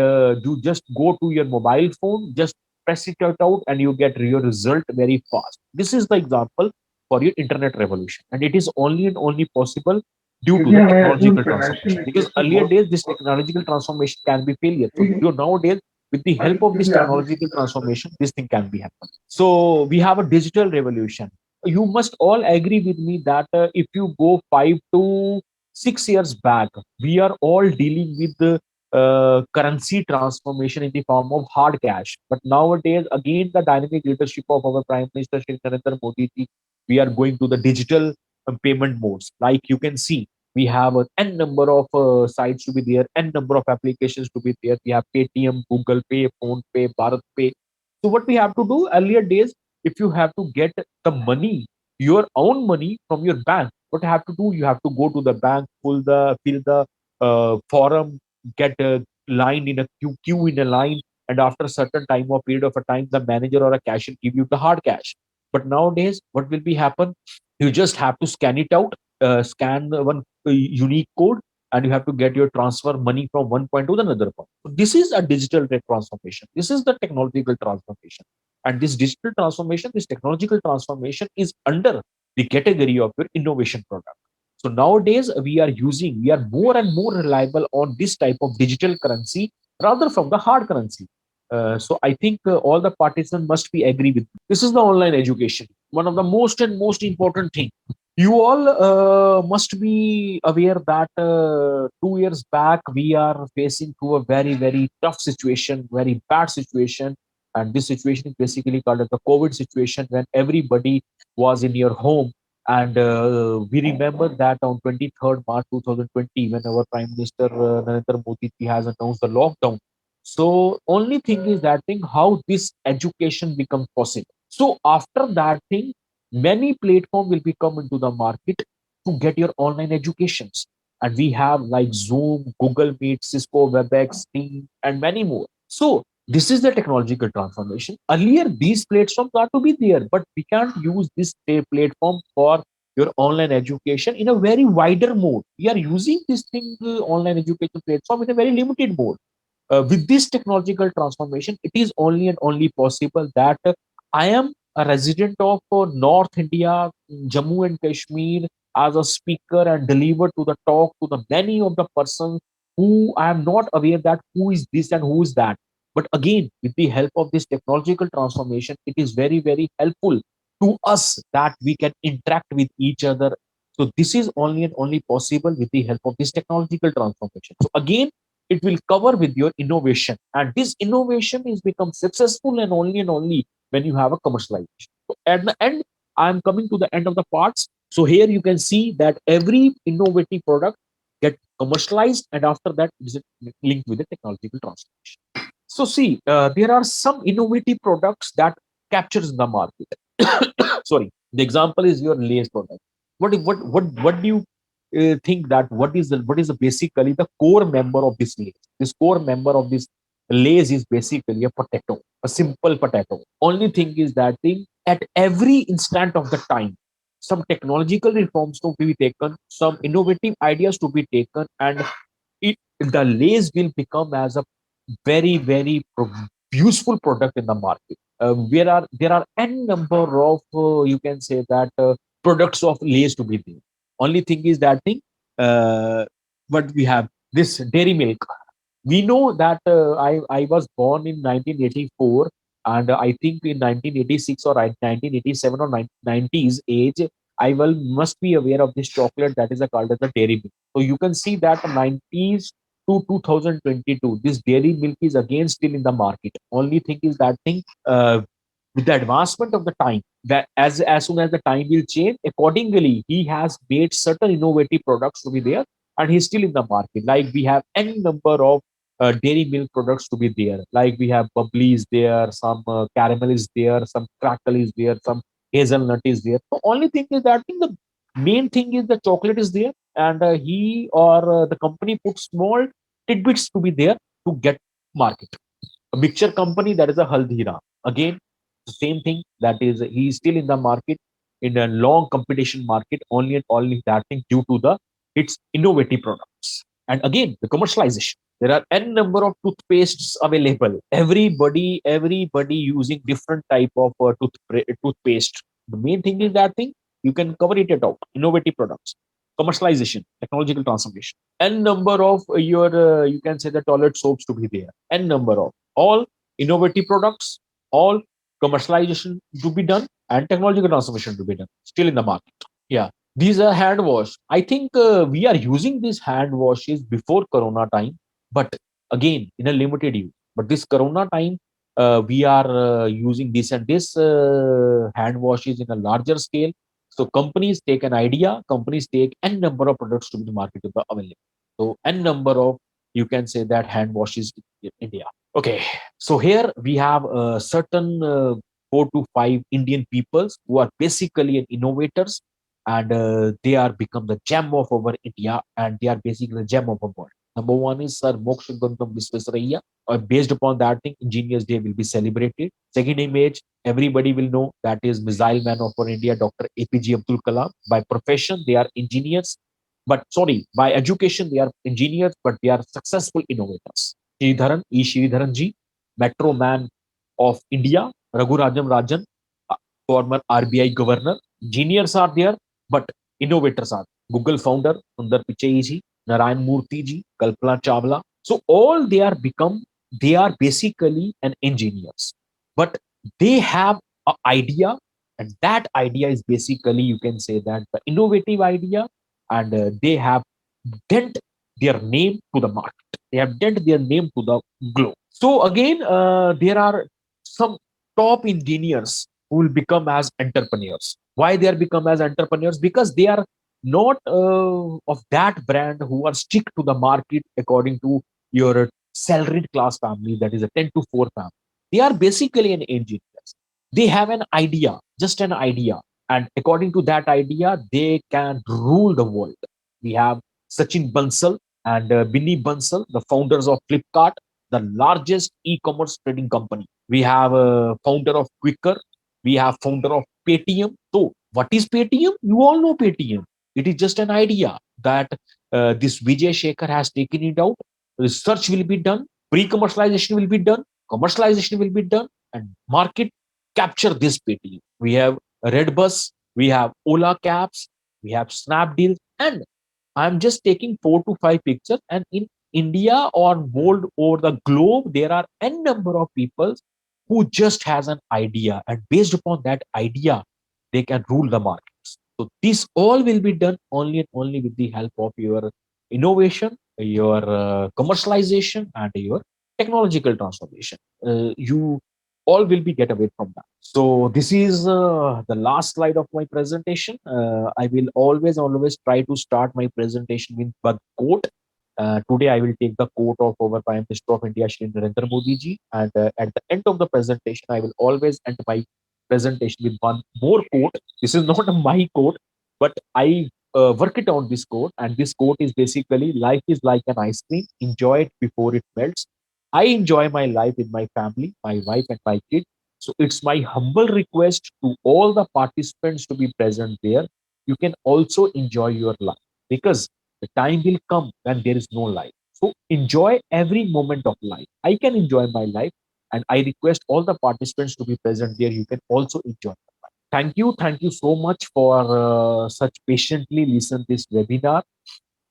you just go to your mobile phone, just press it out, and you get your result very fast. This is the example for your internet revolution, and it is only and only possible due to the technological transformation. Because earlier days, this technological transformation can be failure. So nowadays, with the help of this technological transformation, this thing can be happen. So we have a digital revolution. You must all agree with me that if you go 5 to 6 years back, we are all dealing with the currency transformation in the form of hard cash. But nowadays, again, the dynamic leadership of our Prime Minister Shri Narendra Modi ji, we are going to the digital payment modes. Like you can see, we have an n number of sites to be there, n number of applications to be there. We have Paytm, Google Pay, Phone Pay, Bharat Pay. So what we have to do earlier days, if you have to get the money, your own money from your bank, what you have to do, you have to go to the bank, fill the form, get a line in a queue in a line, and after a certain time or period of a time, the manager or a cashier give you the hard cash. But nowadays, what will be happen? You just have to scan it out, scan the one unique code, and you have to get your transfer money from one point to another point. So this is a digital transformation. This is the technological transformation, and this digital transformation, this technological transformation is under the category of your innovation product. So nowadays we are more and more reliable on this type of digital currency rather from the hard currency. So I think all the participants must be agree with me. This is the online education, one of the most and most important thing. You all must be aware that 2 years back we are facing to a very tough situation, very bad situation, and this situation is basically called as the COVID situation, when everybody was in your home. And we remember that on 23rd March 2020, when our Prime Minister Narendra Modi ji has announced the lockdown. So only thing is that thing how this education becomes possible. So after that thing, many platform will become into the market to get your online educations. And we have like Zoom, Google Meet, Cisco, WebEx, Team, and many more. So this is the technological transformation. Earlier, these platforms are to be there, but we can't use this platform for your online education in a very wider mode. We are using this thing, online education platform, in a very limited mode. With this technological transformation, it is only and only possible that I am a resident of North India, Jammu and Kashmir, as a speaker and deliver to the talk to the many of the persons who I am not aware that who is this and who is that. But again, with the help of this technological transformation, it is very helpful to us that we can interact with each other. So this is only and only possible with the help of this technological transformation. So again, it will cover with your innovation, and this innovation is become successful and only when you have a commercialization. So at the end, I'm coming to the end of the parts. So here you can see that every innovative product get commercialized, and after that it is linked with the technological transformation. So see, there are some innovative products that captures the market. Sorry, the example is your lace product. What do you think that what is the basically the core member of this lace? This core member of this lace is basically a potato, a simple potato. Only thing is that thing at every instant of the time, some technological reforms to be taken, some innovative ideas to be taken, and it the lace will become as a very useful product in the market. There are n number of you can say that products of lace to be there. Only thing is that thing, what we have this dairy milk. We know that I was born in 1984, And I think in 1986 or 1987 or 90s age, I will must be aware of this chocolate that is called as the dairy milk. So you can see that 90s to 2022, this dairy milk is again still in the market. Only thing is that thing, with the advancement of the time, that as soon as the time will change accordingly, he has made certain innovative products to be there, and he's still in the market. Like we have any number of dairy milk products to be there. Like we have bubbly is there, some caramel is there, some crackle is there, some hazelnut is there. The only thing is that thing, the main thing is the chocolate is there, and he or the company put small tidbits to be there to get market. A mixture company, that is a Haldira. Again, the same thing, that is he is still in the market, in a long competition market, only and only that thing due to the its innovative products. And again, the commercialization. There are n number of toothpastes available. Everybody using different type of toothpaste. The main thing is that thing you can cover it out. Innovative products, commercialization, technological transformation. N number of your you can say the toilet soaps to be there. N number of all innovative products, all commercialization to be done, and technological transformation to be done. Still in the market. Yeah, these are hand wash. I think we are using these hand washes before Corona time, but again in a limited use. But this Corona time, we are using this, and this hand washes in a larger scale. So companies take an idea, companies take n number of products to be marketed available. So n number of, you can say that, hand washes in India. Okay, so here we have a certain 4 to 5 Indian peoples who are basically innovators, and they are become the gem of our India, and they are basically the gem of our world. Number one is Sir Moksha Gandham Visvesvaraya. Based upon that thing, Engineers Day will be celebrated. Second image, everybody will know, that is Missile Man of our India, Dr. APJ Abdul Kalam. By profession, they are engineers, but sorry, by education, they are engineers, but they are successful innovators. Sridharan, E. Sridharan ji, Metro Man of India, Raghurajam Rajan, former RBI governor. Engineers are there, but innovators are. Google founder, Sundar Pichai ji, Narayan Murthy ji, Kalpana Chawla. So all they are basically an engineers, but they have an idea, and that idea is basically, you can say that, the innovative idea, and they have dent their name to the market. They have dent their name to the globe. So again, there are some top engineers who will become as entrepreneurs. Why they are become as entrepreneurs? Because they are not of that brand who are stick to the market according to your salaried class family, that is a 10 to 4 family. They are basically an engineers. They have an idea, just an idea, and according to that idea, they can rule the world. We have Sachin Bansal and Binny Bansal, the founders of Flipkart, the largest e-commerce trading company. We have a founder of Quicker. We have founder of Paytm. So what is Paytm? You all know Paytm. It is just an idea that this Vijay Shekhar has taken it out. Research will be done. Pre-commercialization will be done. Commercialization will be done, and market capture this Paytm. We have Redbus. We have Ola Cabs. We have Snapdeal, and I'm just taking 4 to 5 pictures, and in India or world over the globe, there are n number of people who just has an idea, and based upon that idea, they can rule the markets. So this all will be done only and only with the help of your innovation, your commercialization, and your technological transformation. You all will be get away from that. So this is the last slide of my presentation. I will always try to start my presentation with one quote. Today I will take the quote of our Prime Minister of India, Shri Narendra Modi ji, and at the end of the presentation, I will always end my presentation with one more quote. This is not my quote, but I work it on this quote, and this quote is basically: "Life is like an ice cream. Enjoy it before it melts." I enjoy my life with my family, my wife, and my kid. So it's my humble request to all the participants to be present there. You can also enjoy your life, because the time will come when there is no life. So enjoy every moment of life. I can enjoy my life, and I request all the participants to be present there. You can also enjoy. Thank you so much for such patiently listen this webinar.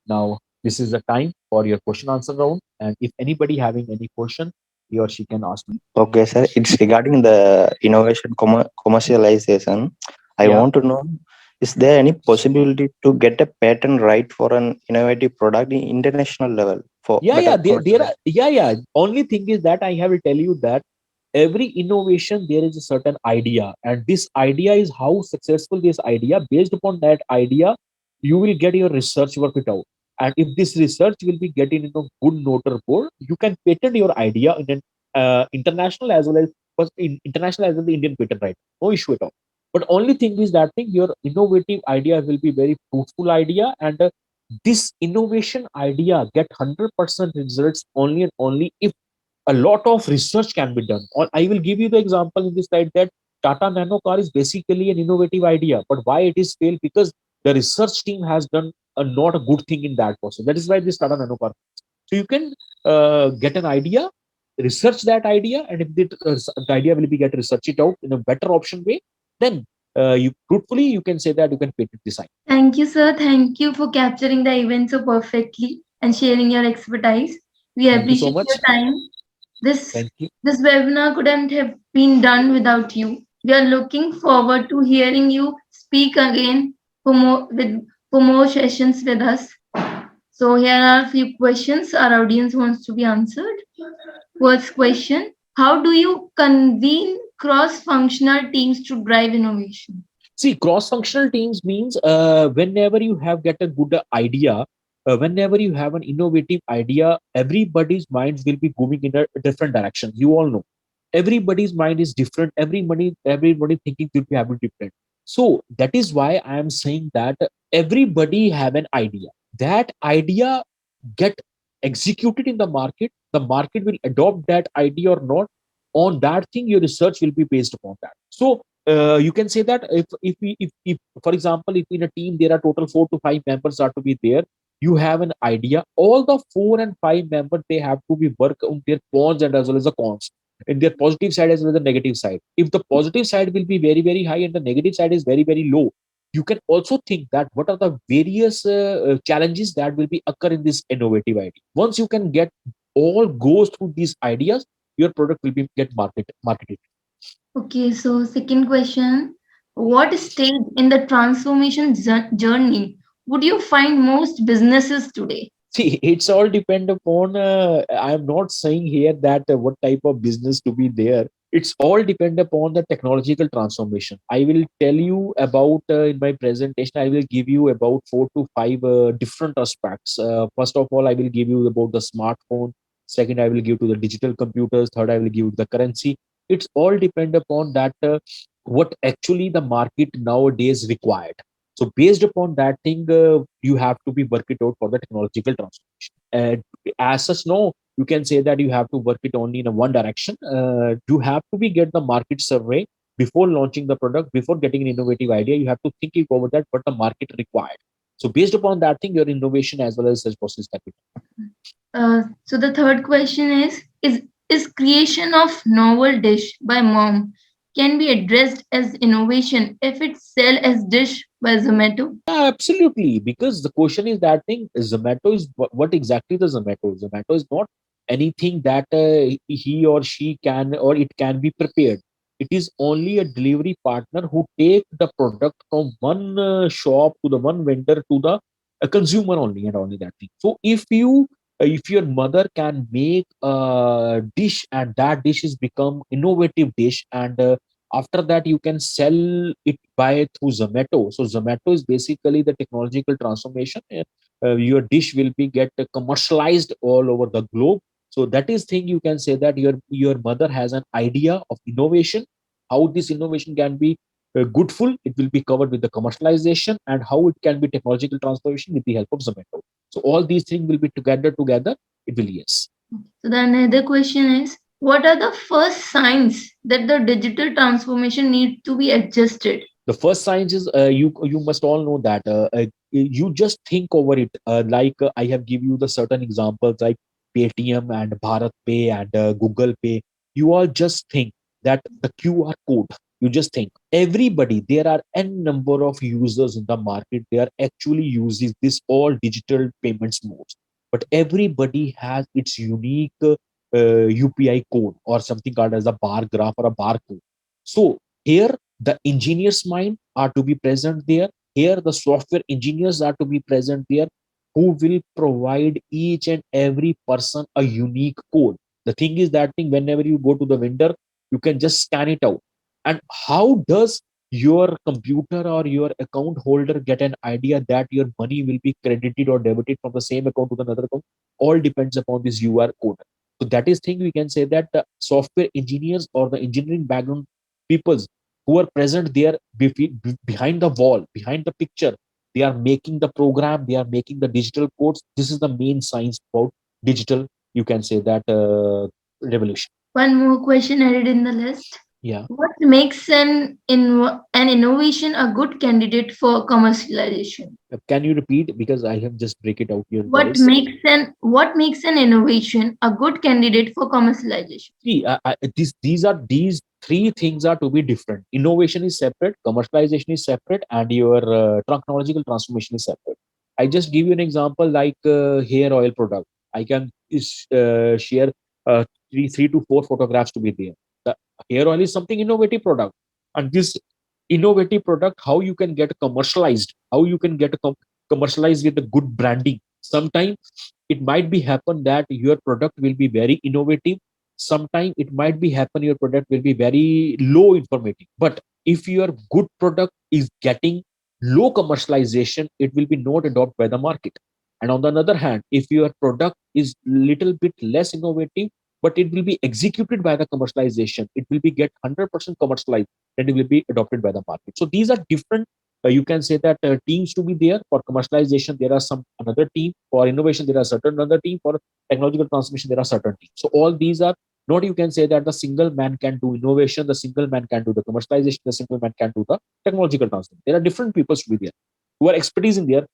Now this is the time for your question answer round, and if anybody having any question, he or she can ask me. Okay, sir. It's regarding the innovation commercialization. I Yeah. want to know, is there any possibility to get a patent right for an innovative product in international level for Yeah, better yeah, there are, commercialization? yeah, yeah. Only thing is that I have to tell you that every innovation there is a certain idea, and this idea is how successful this idea. Based upon that idea, you will get your research work it out, and if this research will be getting in a good note report, you can patent your idea in an international as well as, but in international as well as the Indian patent right. No issue at all. But only thing is that thing your innovative idea will be very fruitful idea, and this innovation idea get 100% results only and only if a lot of research can be done. Or I will give you the example in this slide that Tata Nano car is basically an innovative idea, but why it is failed? Because the research team has done a not a good thing in that process. That is why this Tata Nano car. So you can get an idea, research that idea, and if the idea will be get research it out in a better option way, then you truthfully you can say that you can patent this idea. Thank you, sir. Thank you for capturing the event so perfectly and sharing your expertise. We Thank you so appreciate your much. time. This Thank you. this webinar couldn't have been done without you. We are looking forward to hearing you speak again for more sessions with us. So here are a few questions our audience wants to be answered. First question: how do you convene cross-functional teams to drive innovation? See, cross-functional teams means whenever you have get a good idea, whenever you have an innovative idea, everybody's minds will be moving in a different direction. You all know, everybody's mind is different. Everybody thinking will be having different. So that is why I am saying that everybody have an idea. That idea get executed in the market will adopt that idea or not. On that thing your research will be based upon that. So you can say that if for example if in a team there are total 4 to 5 members are to be there, you have an idea, all the 4 and 5 members they have to be work on their pros and as well as the cons, in their positive side as well as the negative side. If the positive side will be very very high and the negative side is very very low, you can also think that what are the various challenges that will be occur in this innovative idea. Once you can get all goes through these ideas, your product will be get marketed. Okay, so second question: what stage in the transformation journey would you find most businesses today? See, it's all depend upon. I'm not saying here that what type of business to be there. It's all depend upon the technological transformation. I will tell you about in my presentation. I will give you about 4 to 5 different aspects. First of all, I will give you about the smartphone. Second, I will give to the digital computers. Third, I will give the currency. It's all depend upon that what actually the market nowadays required. So based upon that thing, you have to be work it out for the technological transformation. As such, no, you can say that you have to work it only in a one direction. You have to be get the market survey before launching the product, before getting an innovative idea. You have to think it over that what the market required. So based upon that thing, your innovation as well as such process can be So the third question is creation of novel dish by mom can be addressed as innovation if it's sell as dish by Zomato? Yeah, absolutely. Because the question is that thing Zomato is what exactly the Zomato? Zomato is not anything that he or she can or it can be prepared. It is only a delivery partner who take the product from one shop to the one vendor to the consumer only and only that thing. So if your mother can make a dish and that dish is become innovative dish and after that you can sell it by through Zomato. So Zomato is basically the technological transformation. Your dish will be get commercialized all over the globe. So that is thing you can say that your mother has an idea of innovation, how this innovation can be goodful. It will be covered with the commercialization and how it can be technological transformation with the help of Zomato. So all these things will be together. It will yes. So the another question is what are the first signs that the digital transformation needs to be adjusted? The first signs is you must all know that you just think over it like I have give you the certain examples like Paytm and Bharat Pay and Google Pay. You all just think that the QR code, you just think everybody, there are n number of users in the market, they are actually using this all digital payments modes, but everybody has its unique UPI code or something called as a bar graph or a barcode. So here the engineers mind are to be present there. Here the software engineers are to be present there, who will provide each and every person a unique code. The thing is that thing, whenever you go to the vendor, you can just scan it out. And how does your computer or your account holder get an idea that your money will be credited or debited from the same account to another account? All depends upon this UR code. So that is thing we can say that the software engineers or the engineering background peoples who are present there behind the wall, behind the picture, they are making the program, they are making the digital codes. This is the main science about digital, you can say that, revolution. One more question added in the list. Yeah. What makes an innovation a good candidate for commercialization? Can you repeat, because I have just break it out your What voice. makes an innovation a good candidate for commercialization? See, these three things are to be different. Innovation is separate, commercialization is separate, and your technological transformation is separate. I just give you an example like hair oil product. I can share three to four photographs to be there. The hair oil is something innovative product, and this innovative product, how you can get commercialized, how you can get commercialized with a good branding. Sometimes it might be happen that your product will be very innovative. Sometimes it might be happen your product will be very low informative. But if your good product is getting low commercialization, it will be not adopted by the market. And on the other hand, if your product is little bit less innovative, but it will be executed by the commercialization, it will be get 100% commercialized, then it will be adopted by the market. So these are different, you can say that, teams to be there. For commercialization there are some another team, for innovation there are certain another team, for technological transformation there are certain teams. So all these are not, you can say that the single man can do innovation, the single man can do the commercialization, the single man can do the technological transformation. There are different people to be there who are expertise in their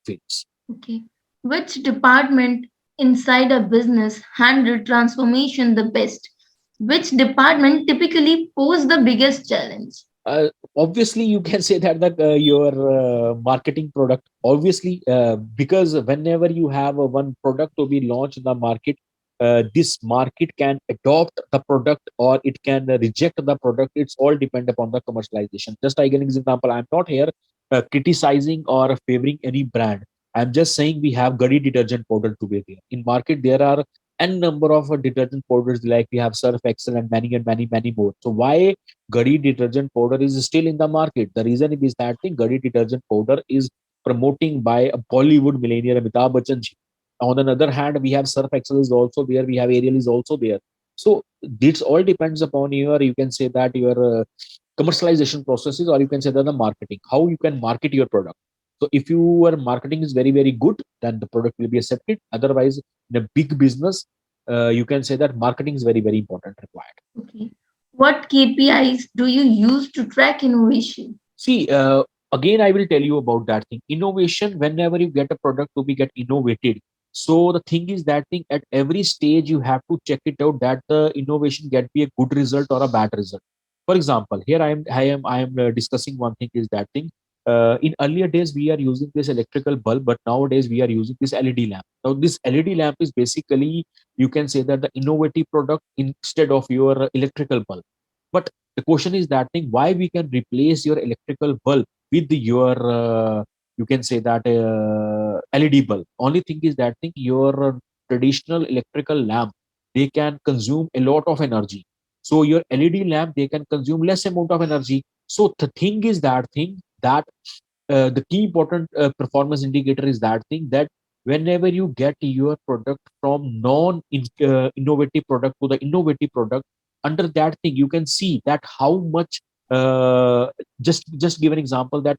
fields. Okay. Which department inside a business handle transformation the best? Which department typically pose the biggest challenge? uh, Obviously you can say that the your marketing product, obviously, because whenever you have one product to be launched in the market, this market can adopt the product or it can reject the product. It's all depend upon the commercialization. Just like an example, I'm not here criticizing or favoring any brand. I'm just saying we have gadi detergent powder to be there in market. There are n number of detergent powders, like we have Surf Excel and many more. So why Gadi detergent powder is still in the market? The reason is that the Gadi detergent powder is promoting by a Bollywood millionaire Amitabh Bachchan ji. On the other hand, we have Surf Excel is also there, we have Ariel is also there. So this all depends upon your, you can say that your commercialization processes, or you can say that the marketing, how you can market your product. So if your marketing is very good, then the product will be accepted. Otherwise, in a big business, you can say that marketing is very important required. Okay. What KPIs do you use to track innovation? See, again, I will tell you about that thing. Innovation, whenever you get a product to be get innovated. So the thing is that thing at every stage you have to check it out that the innovation get be a good result or a bad result. For example, here I am discussing one thing is that thing. In earlier days we are using this electrical bulb, but nowadays we are using this LED lamp. Now this LED lamp is basically, you can say that, the innovative product instead of your electrical bulb. But the question is that thing, why we can replace your electrical bulb with your you can say that LED bulb. Only thing is that thing, your traditional electrical lamp, they can consume a lot of energy. So your LED lamp, they can consume less amount of energy. So the thing is that thing that the key important performance indicator is that thing, that whenever you get your product from non innovative product to the innovative product, under that thing you can see that how much, uh, just give an example that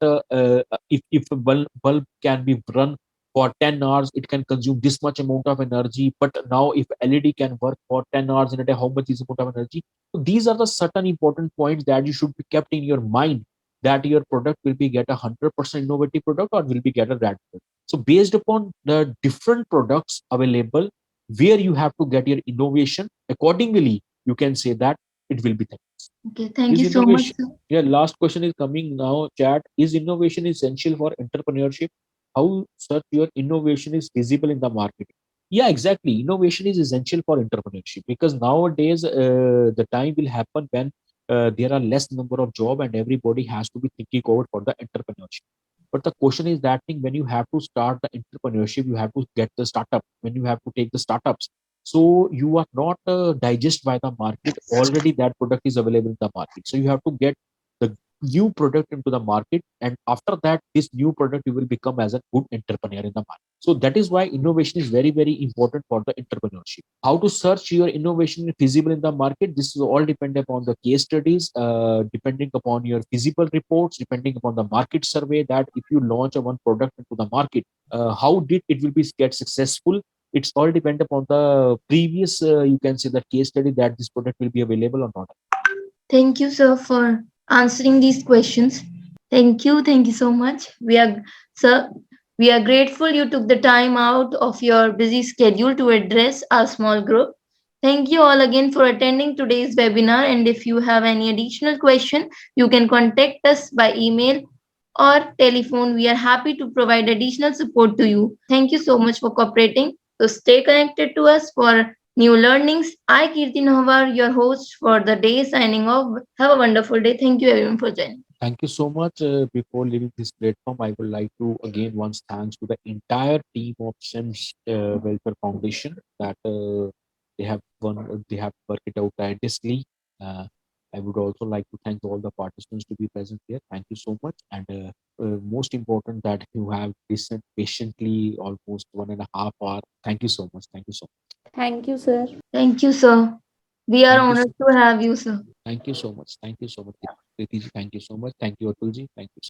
if a bulb can be run for 10 hours, it can consume this much amount of energy. But now if LED can work for 10 hours in a day, how much is amount of energy? So these are the certain important points that you should be kept in your mind, that your product will be get 100% innovative product or will be get a red product. So based upon the different products available, where you have to get your innovation accordingly, you can say that it will be things. Okay, thank Is you so much, innovation, sir. yeah, last question is coming now, chat. Is innovation essential for entrepreneurship? How such your innovation is visible in the market? Yeah, exactly. Innovation is essential for entrepreneurship because nowadays the time will happen when there are less number of job and everybody has to be thinking over for the entrepreneurship. But the question is that thing when you have to start the entrepreneurship, you have to get the startup. When you have to take the startups, so you are not digest by the market. Already that product is available in the market. So you have to get the new product into the market, and after that, this new product you will become as a good entrepreneur in the market. So that is why innovation is very, very important for the entrepreneurship. How to search your innovation feasible in the market? This is all dependent upon the case studies, depending upon your feasible reports, depending upon the market survey. That if you launch a one product into the market, how did it will be get successful? It's all depend upon the previous, you can say, the case study that this product will be available or not. Thank you, sir, for answering these questions. Thank you so much. Sir, we are grateful you took the time out of your busy schedule to address our small group. Thank you all again for attending today's webinar. And if you have any additional question, you can contact us by email or telephone. We are happy to provide additional support to you. Thank you so much for cooperating. So stay connected to us for new learnings. I, Kirti Nahwar, your host for the day, signing off. Have a wonderful day. Thank you everyone for joining. Thank you so much. Before leaving this platform, I would like to again once thanks to the entire team of SEMS Welfare Foundation that they have worked it out tirelessly. Uh, I would also like to thank all the participants to be present here. Thank you so much, and most important that you have listened patiently almost 1.5 hour. Thank you so much. Thank you so much. Thank you, sir. Thank you, sir. We are Thank you honored so to have you, sir. Thank you so much. Thank you so much, Preeti ji. Thank you so much. Thank you, Atul ji. Thank you.